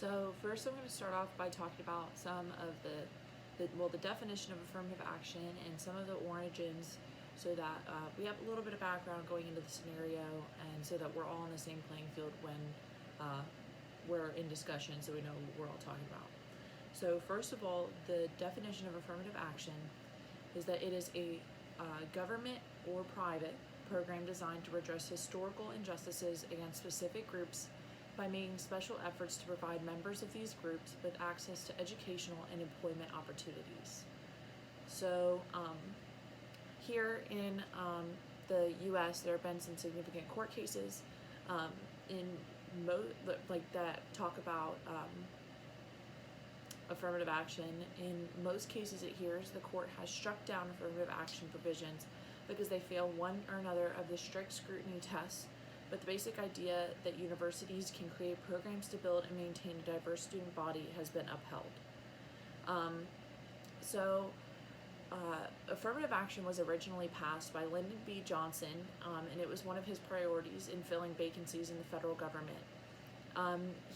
So first I'm going to start off by talking about some of the definition of affirmative action and some of the origins so that we have a little bit of background going into the scenario and so that we're all on the same playing field when we're in discussion so we know what we're all talking about. So first of all, the definition of affirmative action is that it is a government or private program designed to redress historical injustices against specific groups by making special efforts to provide members of these groups with access to educational and employment opportunities. So here in the U.S., there have been some significant court cases that talk about affirmative action. In most cases it hears, the court has struck down affirmative action provisions because they fail one or another of the strict scrutiny tests, but the basic idea that universities can create programs to build and maintain a diverse student body has been upheld. Affirmative action was originally passed by Lyndon B. Johnson, and it was one of his priorities in filling vacancies in the federal government.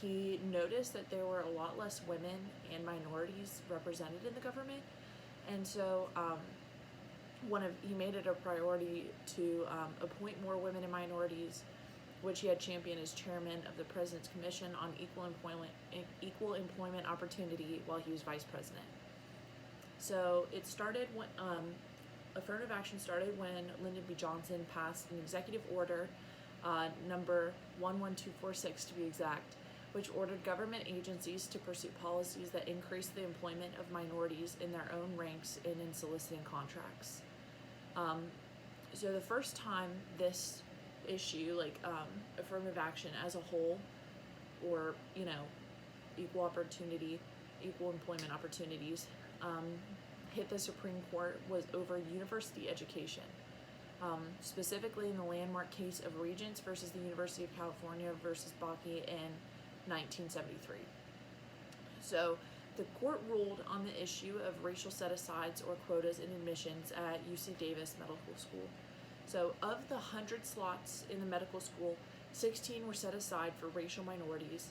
He noticed that there were a lot less women and minorities represented in the government, and so he made it a priority to appoint more women and minorities, which he had championed as chairman of the President's Commission on Equal Employment Opportunity while he was vice president. So it started when affirmative action started when Lyndon B. Johnson passed an executive order, number 11246 to be exact, which ordered government agencies to pursue policies that increase the employment of minorities in their own ranks and in soliciting contracts. So the first time this issue, affirmative action as a whole, or equal opportunity, equal employment opportunities, hit the Supreme Court was over university education, specifically in the landmark case of Regents versus the University of California versus Bakke in 1973. So the court ruled on the issue of racial set-asides or quotas in admissions at UC Davis Medical School. So of the 100 slots in the medical school, 16 were set aside for racial minorities,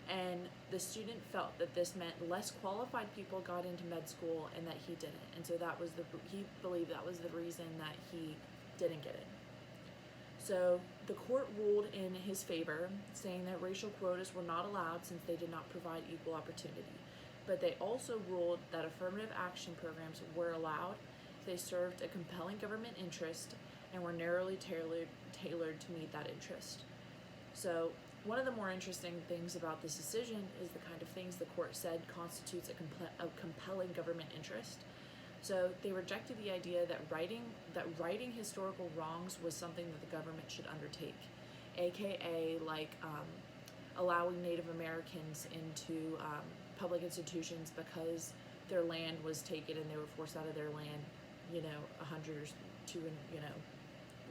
and the student felt that this meant less qualified people got into med school and that he didn't. And so he believed that was the reason that he didn't get in. So the court ruled in his favor, saying that racial quotas were not allowed since they did not provide equal opportunity. But they also ruled that affirmative action programs were allowed if they served a compelling government interest and were narrowly tailored to meet that interest. So one of the more interesting things about this decision is the kind of things the court said constitutes a compelling government interest. So they rejected the idea that righting historical wrongs was something that the government should undertake, aka allowing Native Americans into public institutions because their land was taken and they were forced out of their land, 100 or 200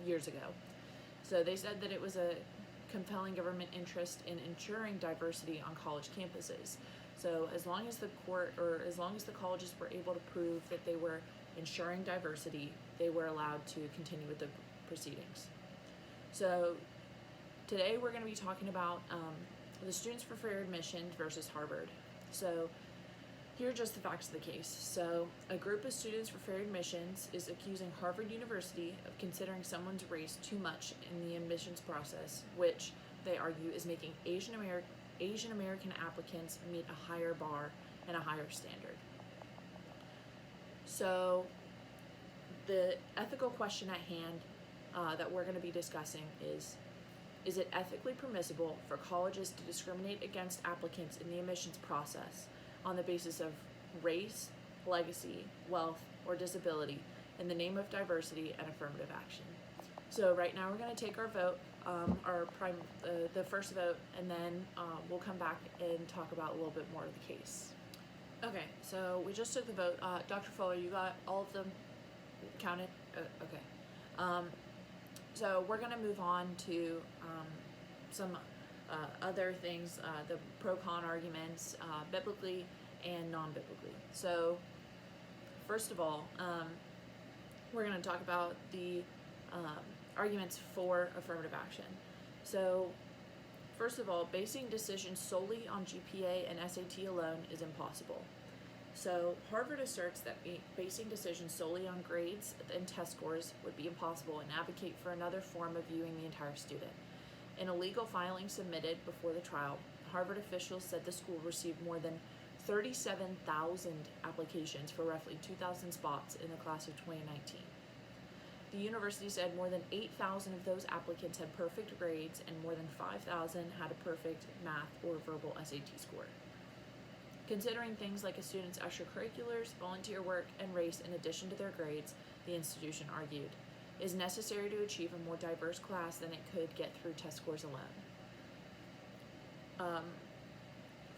years ago. So they said that it was a compelling government interest in ensuring diversity on college campuses. So as long as the colleges were able to prove that they were ensuring diversity, they were allowed to continue with the proceedings. So today we're going to be talking about the Students for Fair Admission versus Harvard. So here are just the facts of the case. So a group of Students for Fair Admissions is accusing Harvard University of considering someone's race too much in the admissions process, which they argue is making Asian American applicants meet a higher bar and a higher standard. So the ethical question at hand that we're going to be discussing is it ethically permissible for colleges to discriminate against applicants in the admissions process on the basis of race, legacy, wealth, or disability in the name of diversity and affirmative action? So right now we're going to take our vote, the first vote, and then we'll come back and talk about a little bit more of the case. Okay, so we just took the vote. Dr. Fuller, you got all of them counted? Okay. So we're going to move on to some other things, the pro-con arguments, biblically and non-biblically. So first of all, we're going to talk about the arguments for affirmative action. So First of all, basing decisions solely on GPA and SAT alone is impossible. So Harvard asserts that basing decisions solely on grades and test scores would be impossible and advocate for another form of viewing the entire student. In a legal filing submitted before the trial, Harvard officials said the school received more than 37,000 applications for roughly 2,000 spots in the class of 2019. The university said more than 8,000 of those applicants had perfect grades and more than 5,000 had a perfect math or verbal SAT score. Considering things like a student's extracurriculars, volunteer work, and race in addition to their grades, the institution argued, is necessary to achieve a more diverse class than it could get through test scores alone.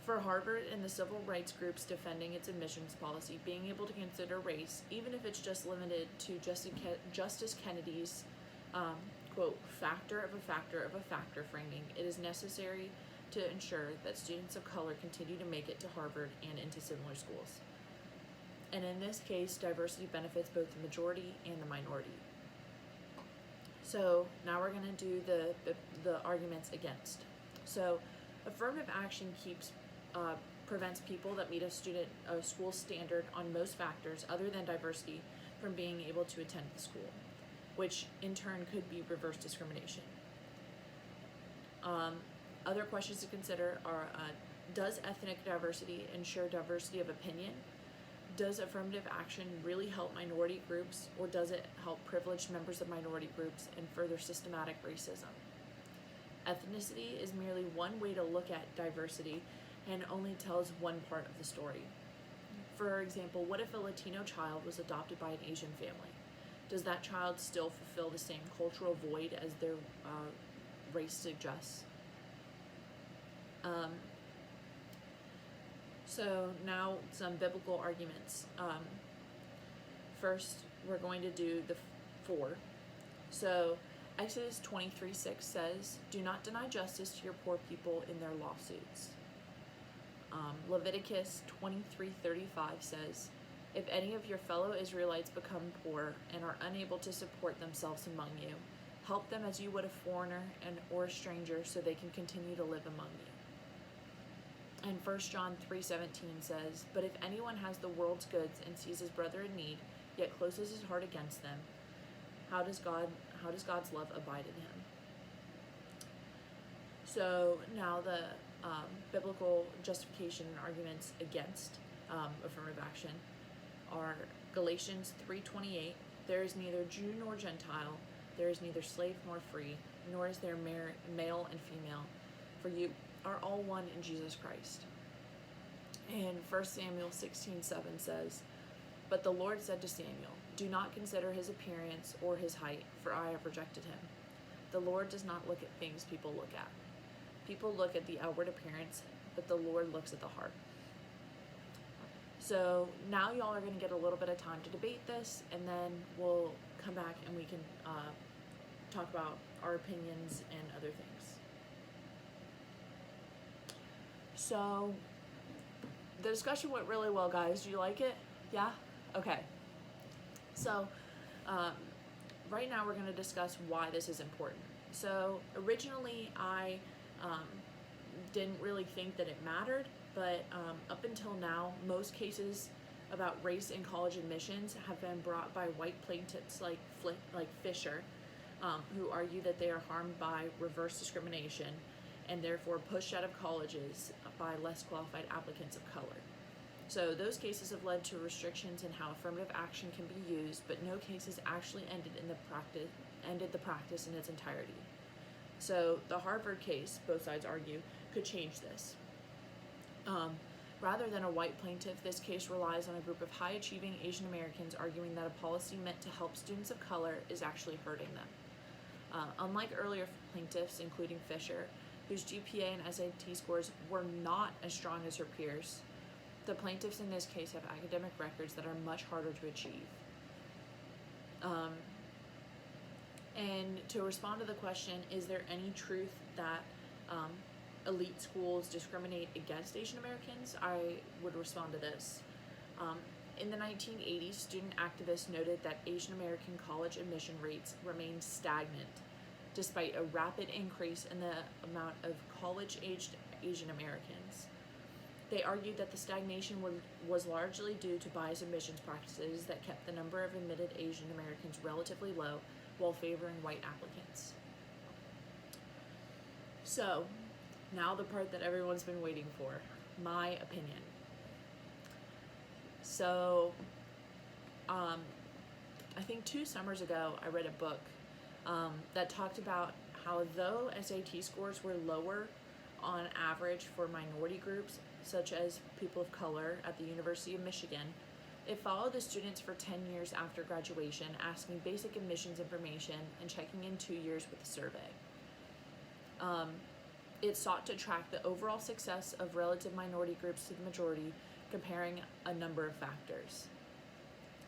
For Harvard and the civil rights groups defending its admissions policy, being able to consider race, even if it's just limited to Justice Kennedy's, quote, factor of a factor framing, it is necessary to ensure that students of color continue to make it to Harvard and into similar schools. And in this case, diversity benefits both the majority and the minority. So now we're going to do the arguments against. So affirmative action prevents people that meet a school standard on most factors other than diversity from being able to attend the school, which in turn could be reverse discrimination. Other questions to consider are, does ethnic diversity ensure diversity of opinion? Does affirmative action really help minority groups, or does it help privileged members of minority groups and further systematic racism? Ethnicity is merely one way to look at diversity and only tells one part of the story. For example, what if a Latino child was adopted by an Asian family? Does that child still fulfill the same cultural void as their race suggests? So now some biblical arguments. First, we're going to do the 4. So Exodus 23:6 says, "Do not deny justice to your poor people in their lawsuits." Leviticus 23:35 says, "If any of your fellow Israelites become poor and are unable to support themselves among you, help them as you would a foreigner or a stranger so they can continue to live among you." And 1 John 3:17 says, "But if anyone has the world's goods and sees his brother in need, yet closes his heart against them, how does God's love abide in him?" So now the biblical justification and arguments against affirmative action are Galatians 3:28, "There is neither Jew nor Gentile, there is neither slave nor free, nor is there male and female, for you are all one in Jesus Christ." And 1 Samuel 16:7 says, "But the Lord said to Samuel, 'Do not consider his appearance or his height, for I have rejected him.' The Lord does not look at things people look at. People look at the outward appearance, but the Lord looks at the heart." So now y'all are going to get a little bit of time to debate this, and then we'll come back and we can talk about our opinions and other things. So the discussion went really well, guys. Do you like it? Yeah? Okay. So right now we're going to discuss why this is important. So originally I didn't really think that it mattered, but up until now, most cases about race in college admissions have been brought by white plaintiffs like Fisher, who argue that they are harmed by reverse discrimination and therefore pushed out of colleges by less qualified applicants of color. So those cases have led to restrictions in how affirmative action can be used, but no cases actually ended the practice in its entirety. So the Harvard case, both sides argue, could change this. Rather than a white plaintiff, this case relies on a group of high-achieving Asian Americans arguing that a policy meant to help students of color is actually hurting them. Unlike earlier plaintiffs, including Fisher, whose GPA and SAT scores were not as strong as her peers, the plaintiffs in this case have academic records that are much harder to achieve. And to respond to the question, is there any truth that elite schools discriminate against Asian Americans, I would respond to this. In the 1980s, student activists noted that Asian American college admission rates remained stagnant despite a rapid increase in the amount of college-aged Asian Americans. They argued that the stagnation was largely due to biased admissions practices that kept the number of admitted Asian Americans relatively low while favoring white applicants. So, now the part that everyone's been waiting for, my opinion. So, I think 2 summers ago, I read a book that talked about how though SAT scores were lower on average for minority groups, such as people of color at the University of Michigan, it followed the students for 10 years after graduation, asking basic admissions information and checking in 2 years with a survey. It sought to track the overall success of relative minority groups to the majority, comparing a number of factors.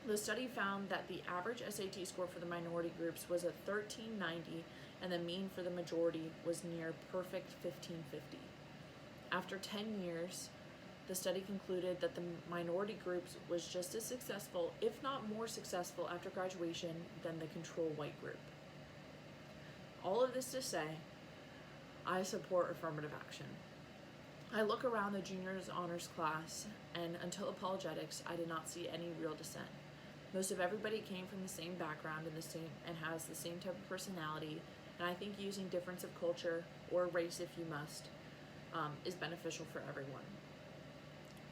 The study found that the average SAT score for the minority groups was a 1390, and the mean for the majority was near perfect 1550. After 10 years, the study concluded that the minority groups was just as successful, if not more successful, after graduation than the control white group. All of this to say, I support affirmative action. I look around the juniors honors class, and until apologetics, I did not see any real dissent. Most of everybody came from the same background and has the same type of personality, and I think using difference of culture, or race if you must, is beneficial for everyone.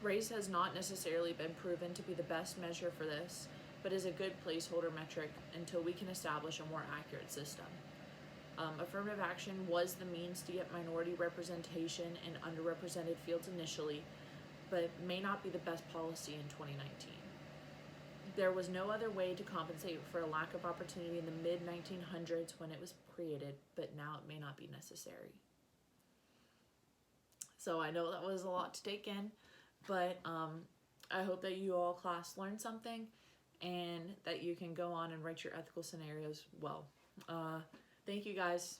Race has not necessarily been proven to be the best measure for this, but is a good placeholder metric until we can establish a more accurate system. Affirmative action was the means to get minority representation in underrepresented fields initially, but may not be the best policy in 2019. There was no other way to compensate for a lack of opportunity in the mid-1900s when it was created, but now it may not be necessary. So I know that was a lot to take in, but I hope that you all class learned something and that you can go on and write your ethical scenarios well. Thank you guys.